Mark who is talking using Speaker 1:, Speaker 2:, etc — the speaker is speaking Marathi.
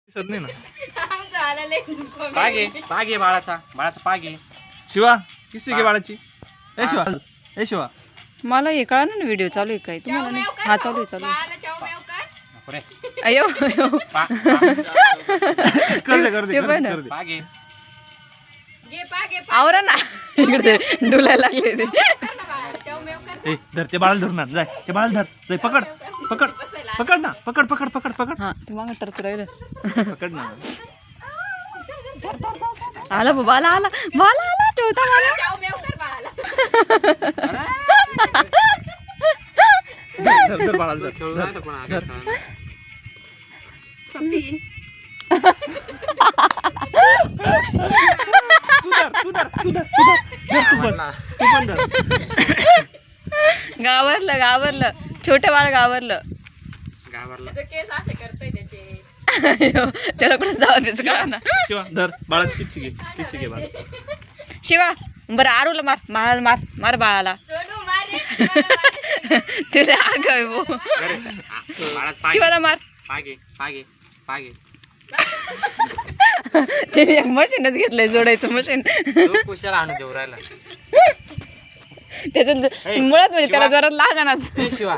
Speaker 1: दिसत नाही ना.
Speaker 2: पाग आहे बाळाचा पाग आहे.
Speaker 1: शिवा किस्सी घे बाळाची. ए शिवा
Speaker 3: मला हे कळलं ना व्हिडिओ चालू आहे काय तुम्हाला नाही? हा चालू आहे अयो अयो
Speaker 1: कर दे
Speaker 3: ते पण
Speaker 1: कर दे.
Speaker 2: पाग आहे.
Speaker 3: आवरा ना इकडे डुलायला लागले ते.
Speaker 1: ए धर ते बाळाला धरून आण. जाय ते बाळाला धर. जाय पकड पकड पकड ना. पकड पकड पकड पकड
Speaker 3: हा ते मागं टरक राहिलं.
Speaker 1: पकड ना.
Speaker 3: आला बाला आला बाला आला ठेवता मला.
Speaker 1: धर धर बाळाला धर.
Speaker 2: खेळू नाही तर कोण आगे खेळणार.
Speaker 1: तू धर तू पण धर.
Speaker 3: गावरलं छोटं बाळ गावरलं.
Speaker 2: गावाला
Speaker 3: अयो, त्याला कुठे जाऊ द्यायचं का ना.
Speaker 1: शिवा धर बाळाची किस्सी घे बाळा.
Speaker 3: शिवा बरं आरूला मार बाळाला मार बाळाला. तिला आग आहे वो. शिवाला मार.
Speaker 2: पागे
Speaker 3: तिने एक मशीनच घेतलंय जोडायचं मशीन.
Speaker 2: कुशाला आणून देऊ राहिला.
Speaker 3: त्याच्यात मुळात म्हणजे त्याला जोरात लागा ना.
Speaker 2: शिवा